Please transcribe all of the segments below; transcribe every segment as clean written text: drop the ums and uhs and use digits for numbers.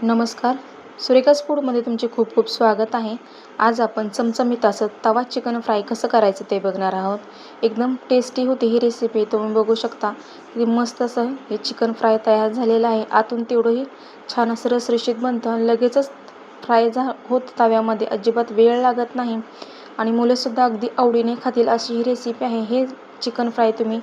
नमस्कार. सुरेखाज फूडमध्ये तुमचे खूप खूप स्वागत आहे. आज आपण चमचमीत असं तवा चिकन फ्राय कसं करायचं ते बघणार आहोत. एकदम टेस्टी होती ही रेसिपी. तुम्ही बघू शकता की मस्त असं हे चिकन फ्राय तयार झालेलं आहे. आतून तेवढंही छान असं रसरशीत बनतं. लगेचच फ्राय होत तव्यामध्ये, अजिबात वेळ लागत नाही आणि मुलंसुद्धा अगदी आवडीने खातील अशी ही रेसिपी आहे. हे चिकन फ्राय तुम्ही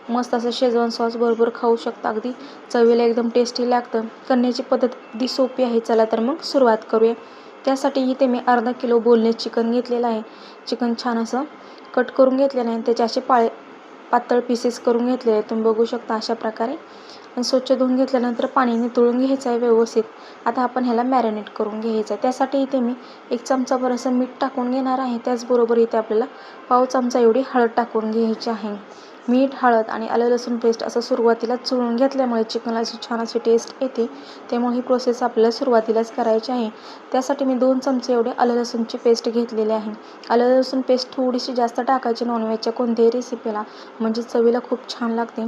मस्त असं शेजवान सॉस बरोबर खाऊ शकता. अगदी चवीला एकदम टेस्टी लागतं. करण्याची पद्धत अगदी सोपी आहे. चला तर मग सुरुवात करूया. त्यासाठी इथे मी अर्धा किलो बोनलेस चिकन घेतलेलं आहे. चिकन छान असं कट करून घेतलेलं आहे. त्याचे असे पातळ पीसेस करून घेतलेले आहे. तुम्ही बघू शकता अशा प्रकारे. आणि स्वच्छ धुवून घेतल्यानंतर पाणी नितळून घ्यायचं आहे व्यवस्थित. आता आपण ह्याला मॅरिनेट करून घ्यायचं आहे. त्यासाठी इथे मी 1 चमचाभर असं मीठ टाकून घेणार आहे. त्याचबरोबर इथे आपल्याला पाव चमचा एवढी हळद टाकून घ्यायची आहे. मीठ, हळद आणि आलं लसूण पेस्ट असं सुरुवातीला चुळून घेतल्यामुळे चिकनला अशी छान अशी टेस्ट येते. त्यामुळे ही प्रोसेस आपल्याला सुरुवातीलाच करायची आहे. त्यासाठी मी 2 चमचे एवढे आलं लसूणची पेस्ट घेतलेली आहे. आलं लसूण पेस्ट थोडीशी जास्त टाकायची नॉनव्हेजच्या कोणत्याही रेसिपीला, म्हणजे चवीला खूप छान लागते.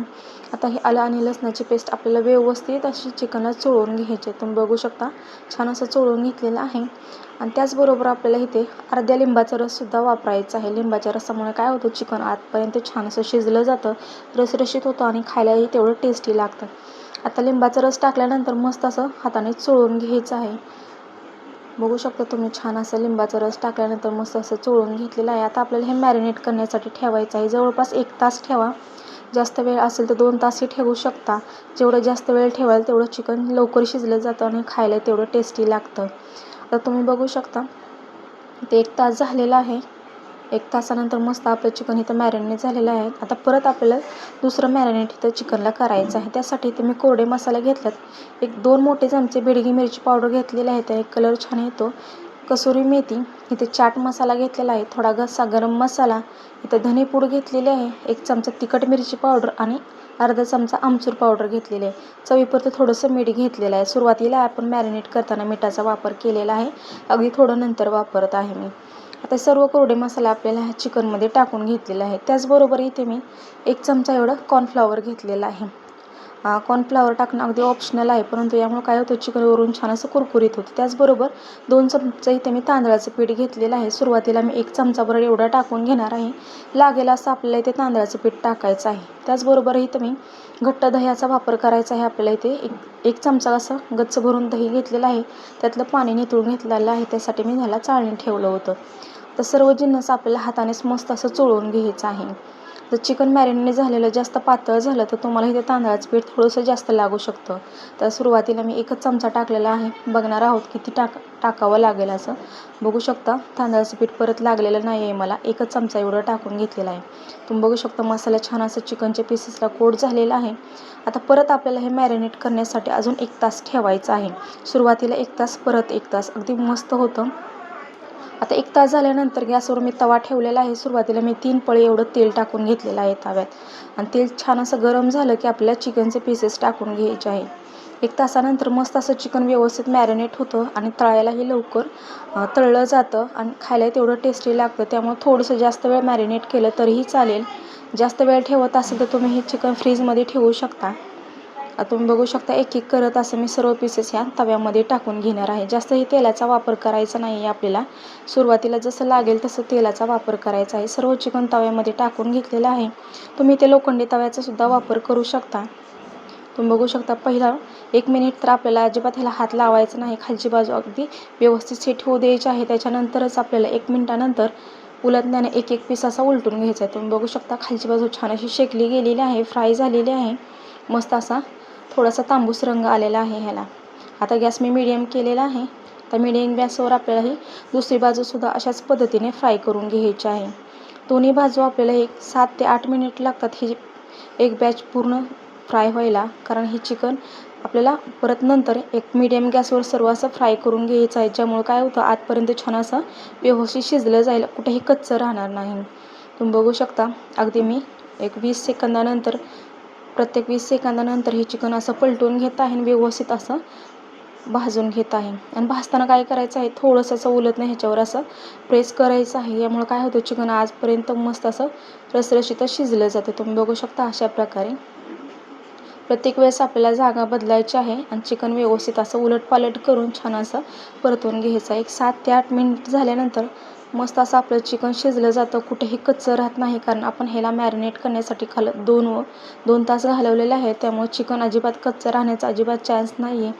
आता ही आलं आणि लसणाची पेस्ट आपल्याला व्यवस्थित अशी चिकनला चोळून घ्यायची. तुम्ही बघू शकता छान असं चोळून घेतलेलं आहे. आणि त्याचबरोबर आपल्याला इथे अर्ध्या लिंबाचा रससुद्धा वापरायचा आहे. लिंबाच्या रसामुळे काय होतं, चिकन आतपर्यंत छान असं शिजलं जातं, रसरशीत होतं आणि खायलाही तेवढं टेस्टी लागतं. आता लिंबाचा रस टाकल्यानंतर मस्त असं हाताने चोळून घ्यायचं आहे. बघू शकता तुम्ही छान असं लिंबाचा रस टाकल्यानंतर मस्त असं चोळून घेतलेलं आहे. आता आपल्याला हे मॅरिनेट करण्यासाठी ठेवायचं आहे. जवळपास 1 तास ठेवा. जास्त वेळ असेल तर 2 तासही ठेवू शकता. जेवढं जास्त वेळ ठेवाल तेवढं चिकन लवकर शिजलं जातं आणि खायला तेवढं टेस्टी लागतं. आता तुम्ही बघू शकता ते 1 तास झालेला आहे. 1 तासानंतर मस्त आपलं चिकन इथं मॅरिनेट झालेलं आहे. आता परत आपल्याला दुसरं मॅरिनेट इथं चिकनला करायचं आहे. त्यासाठी इथे मी कोरडे मसाले घेतलेत. 1-2 मोठे चमचे बेडगी मिरची पावडर घेतलेली आहे. त्याने कलर छान येतो. कसुरी मेथी, इथे चाट मसाला घेतलेला आहे. थोडा घसा गरम मसाला, इथं धनेपूड घेतलेली आहे. 1 चमचा तिखट मिरची पावडर आणि अर्धा चमचा आमचूर पावडर घेतलेली आहे. चवीपुरतं थोडंसं मीठ घेतलेलं आहे. सुरुवातीला आपण मॅरिनेट करताना मिठाचा वापर केलेला आहे. अगदी थोडं नंतर वापरत आहे मी. आता सर्व कोरडे मसाला आपल्याला ह्या चिकनमध्ये टाकून घेतलेला आहे. त्याचबरोबर इथे मी 1 चमचा एवढं कॉर्नफ्लॉवर घेतलेलं आहे. कॉर्नफ्लॉवर टाकणं अगदी ऑप्शनल आहे, परंतु यामुळे काय होतं, चिकनवरून छान असं कुरकुरीत होतं. त्याचबरोबर 2 चमचे इथे मी तांदळाचं पीठ घेतलेलं आहे. सुरुवातीला मी 1 चमचाभर एवढा टाकून घेणार आहे. लागेल असं आपल्याला इथे तांदळाचं पीठ टाकायचं आहे. त्याचबरोबर इथं मी घट्ट दह्याचा वापर करायचा आहे. आपल्याला इथे 1 चमचा असं गच्च भरून दही घेतलेलं आहे. त्यातलं पाणी निथळून घेतलेलं आहे. त्यासाठी मी ह्याला चाळणी ठेवलं होतं. तर सर्व जिन्नस आपल्याला हातानेच मस्त असं चोळून घ्यायचं आहे. जर चिकन मॅरिनेट झालेलं जास्त पातळ झालं तर तुम्हाला इथे तांदळाचं पीठ थोडंसं जास्त लागू शकतं. तर सुरुवातीला मी 1च चमचा टाकलेला आहे. बघणार आहोत किती टाकावं लागेल असं. बघू शकता तांदळाचं पीठ परत लागलेलं नाही आहे मला. 1च चमचा एवढं टाकून घेतलेलं आहे. तुम्ही बघू शकता मसाला छान असं चिकनच्या पीसेसला कोट झालेला आहे. आता परत आपल्याला हे मॅरिनेट करण्यासाठी अजून 1 तास ठेवायचं आहे. सुरुवातीला 1 तास, परत 1 तास, अगदी मस्त होतं. आता 1 तास झाल्यानंतर गॅसवर मी तवा ठेवलेला आहे. सुरुवातीला मी 3 पळी एवढं तेल टाकून घेतलेलं आहे तव्यात आणि तेल छान असं गरम झालं की आपल्याला चिकनचे पीसेस टाकून घ्यायचे आहे. 1 तासानंतर मस्त असं चिकन व्यवस्थित मॅरिनेट होतं आणि तळायलाही लवकर तळलं जातं आणि खायला तेवढं टेस्टी लागतं. त्यामुळे थोडंसं जास्त वेळ मॅरिनेट केलं तरीही चालेल. जास्त वेळ ठेवत असेल तर तुम्ही हे चिकन फ्रीजमध्ये ठेवू शकता. तुम्ही बघू शकता एक करत असं मी सर्व पीसेस ह्या तव्यामध्ये टाकून घेणार आहे. जास्तही तेलाचा वापर करायचा नाही आहे आपल्याला. सुरुवातीला जसं लागेल तसं तेलाचा वापर करायचा आहे. सर्व चिकन तव्यामध्ये टाकून घेतलेलं आहे. तुम्ही ते लोखंडी तव्याचा सुद्धा वापर करू शकता. तुम्ही बघू शकता पहिला 1 मिनिट तर आपल्याला अजिबात ह्याला हात लावायचा नाही. खालची बाजू अगदी व्यवस्थित सेट होऊ द्यायची आहे. त्याच्यानंतरच आपल्याला 1 मिनिटानंतर उलटण्याने एक पीस असा उलटून घ्यायचा आहे. तुम्ही बघू शकता खालची बाजू छान अशी शेकली गेलेली आहे, फ्राय झालेली आहे. मस्त असा थोडासा तांबूस रंग आलेला आहे ह्याला. आता गॅस मी मीडियम केलेला आहे. तर मीडियम गॅसवर आपल्याला ही दुसरी बाजूसुद्धा अशाच पद्धतीने फ्राय करून घ्यायची आहे. दोन्ही बाजू आपल्याला 7 ते 8 मिनिट लागतात ही एक बॅच पूर्ण फ्राय व्हायला. कारण हे चिकन आपल्याला परत नंतर एक मीडियम गॅसवर सर्व असं फ्राय करून घ्यायचं आहे. ज्यामुळे काय होतं, आतपर्यंत छान असं व्यवस्थित शिजलं जाईल, कुठेही कच्चं राहणार नाही. तुम्ही बघू शकता अगदी मी 20 सेकंदानंतर प्रत्येक 20 सेकंदानंतर हे चिकन असं पलटून घेत आहे आणि व्यवस्थित असं भाजून घेत आहे. आणि भाजताना काय करायचं आहे, थोडंसं असं उलटणं ह्याच्यावर असं प्रेस करायचं आहे. यामुळे काय होतं, चिकन आजपर्यंत मस्त असं रसरशीत शिजलं जातं. तुम्ही बघू शकता अशा प्रकारे प्रत्येक वेळेस आपल्याला जागा बदलायची आहे आणि चिकन व्यवस्थित असं उलटपालट करून छान असं परतवून घ्यायचं. एक 7 ते 8 मिनिट झाल्यानंतर मस्त असं आपलं चिकन शिजलं जातं, कुठेही कच्चं राहत नाही. कारण आपण ह्याला मॅरिनेट करण्यासाठी 2 तास घालवलेले आहे, त्यामुळे चिकन अजिबात कच्चं राहण्याचा अजिबात चान्स नाही आहे.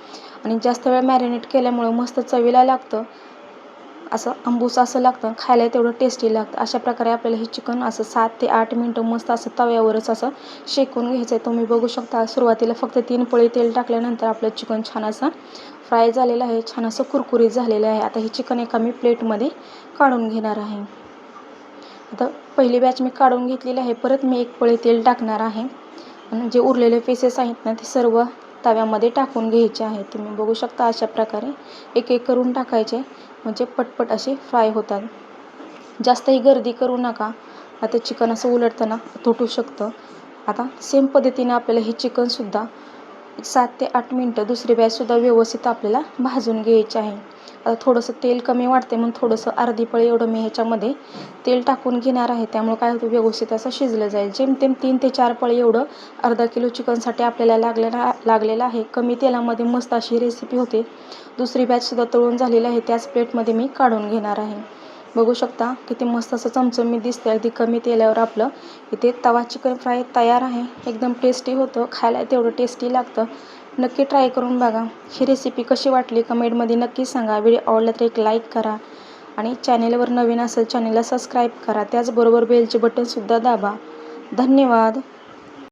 आणि जास्त वेळ मॅरिनेट केल्यामुळे मस्त चवीला लागतं, असं आंबूस असं लागतं, खायला तेवढं टेस्टी लागतं. अशा प्रकारे आपल्याला हे चिकन असं 7 ते 8 मिनिटं मस्त असं तव्यावरच असं शेकून घ्यायचं आहे. तुम्ही बघू शकता सुरुवातीला फक्त 3 पळी तेल टाकल्यानंतर आपलं चिकन छान असं फ्राय झालेलं आहे, छान असं कुरकुरीत झालेलं आहे. आता हे चिकन एका मी प्लेटमध्ये काढून घेणार आहे. आता पहिली बॅच मी काढून घेतलेली आहे, परत मी 1 पळी तेल टाकणार आहे आणि जे उरलेले पीसेस आहेत ना ते सर्व तव्यामध्ये टाकून घ्यायचे आहे. तुम्ही बघू शकता अशा प्रकारे एक एक करून टाकायचे, म्हणजे पटपट असे फ्राय होतात. जास्तही गर्दी करू नका, आता चिकन असं उलटताना तुटू शकतं. आता सेम पद्धतीने आपल्याला हे चिकनसुद्धा 7 ते 8 मिनिटं दुसरी बॅचसुद्धा व्यवस्थित आपल्याला भाजून घ्यायची आहे. आता थोडंसं तेल कमी वाटते म्हणून थोडंसं अर्धी पळी एवढं मी ह्याच्यामध्ये तेल टाकून घेणार आहे. त्यामुळे काय होतं, व्यवस्थित असं शिजलं जाईल. जेमतेम 3 ते 4 पळी एवढं अर्धा किलो चिकनसाठी आपल्याला लागलेलं आहे. कमी तेलामध्ये मस्त अशी रेसिपी होते. दुसरी बॅचसुद्धा तळून झालेली आहे, त्याच प्लेटमध्ये मी काढून घेणार आहे. बघू शकता किती मस्त असं चमचमीत दिसते. अगदी कमी तेलावर आपलं इथे तवा चिकन फ्राय तयार आहे. एकदम टेस्टी होतं, खायला तेवढं टेस्टी लागतं. नक्की ट्राय करून बघा. ही रेसिपी कशी वाटली कमेंटमध्ये नक्की सांगा. व्हिडिओ आवडला तर एक लाईक करा आणि चॅनेलवर नवीन असेल चॅनेलला सबस्क्राईब करा. त्याचबरोबर बेलचे बटनसुद्धा दाबा. धन्यवाद.